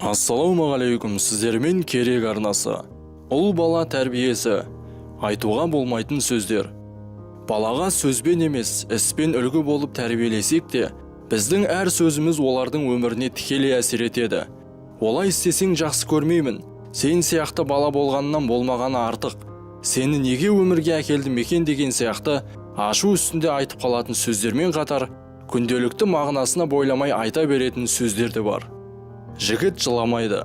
Ассалаумағалейкум, сіздермен керек арнасы. Ұл бала тәрбиесі. Айтуға болмайтын сөздер. Балаға сөзбен емес, іспен үлгі болып тәрбиелесек те, біздің әр сөзіміз олардың өміріне тікелей әсер етеді. Олай істесең жақсы көрмеймін. Сен сияқты бала болғаннан болмағаны артық. Сені неге өмірге әкелдім екен деген сияқты ашу үстінде айтып қалатын сөздермен қатар, күнделікті мағынасына бойламай айта беретін сөздер де бар. Жігіт жыламайды.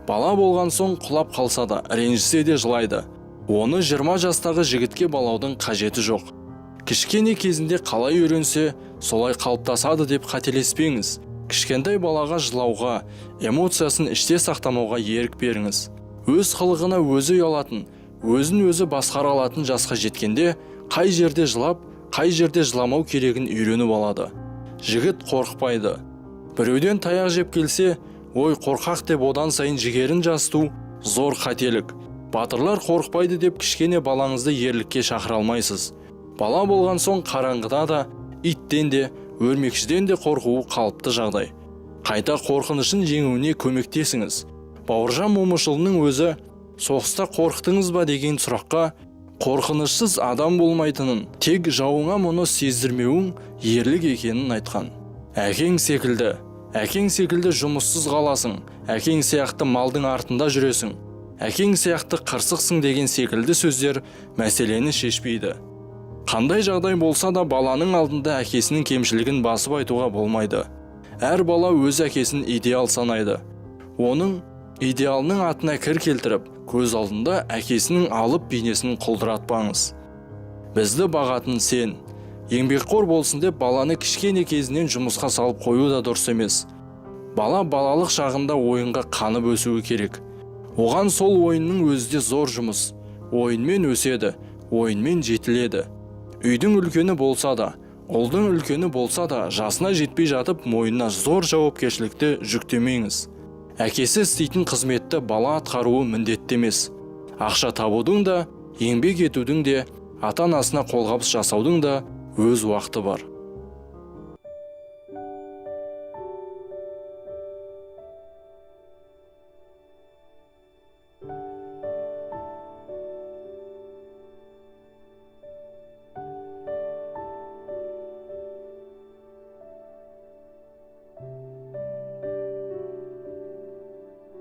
Бала болған соң құлап қалса да, ренжісе де жылайды. Оны 20 жастағы жігітке балаудың қажеті жоқ. Кішкене кезінде қалай үйренсе, солай қалыптасады деп қателеспеңіз. Кішкентай балаға жылауға, эмоциясын іште сақтамауға ерік беріңіз. Өз қылығына өзі ұялатын, өзін өзі басқара алатын жасқа жеткенде, қай жерде жылап, қай жерде жыламау керегін үйреніп алады. Жігіт қорықпайды. Біреуден таяқ жеп келсе, ой қорқақ деп одан сайын жігерін жасыту зор қателік. Батырлар қорықпайды деп кішкене балаңызды ерлікке шақыра алмайсыз. Бала болған соң қараңғыда да, иттен де, өрмекшіден де қорқуы қалыпты жағдай. Қайта қорқынышын жеңуіне көмектесіңіз. Бауыржан Момышұлының өзі соғыста қорықтыңыз ба деген сұраққа қорқынышсыз адам болмайтынын, тек жауыңа мұны сездірмеуің ерлік екенін айтқан. Әкең секілді жұмыссыз қаласың, әкең сияқты малдың артында жүресің, әкең сияқты қырсықсың деген секілді сөздер мәселені шешпейді. Қандай жағдай болса да баланың алдында әкесінің кемшілігін басып айтуға болмайды. Әр бала өз әкесін идеал санайды. Оның идеалының атына кір келтіріп, көз алдында әкесінің алып бейнесін құлдыратпаңыз. Бізді бағатын сен. Еңбекқор болсын деп баланы кішкене кезінен жұмысқа салып қою да дұрыс емес. Бала балалық шағында ойынға қанып өсуі керек. Оған сол ойынның өзі де зор жұмыс. Ойынмен өседі, ойынмен жетіледі. Үйдің үлкені болса да, ұлдың үлкені болса да, жасына жетпей жатып мойнына зор жауапкершілікті жүктемеңіз. Әкесі істейтін қызметті бала атқаруы міндетті емес. Ақша табудың да, еңбек етудің де, ата-анасына қолғабыс жасаудың да өз уақыты бар.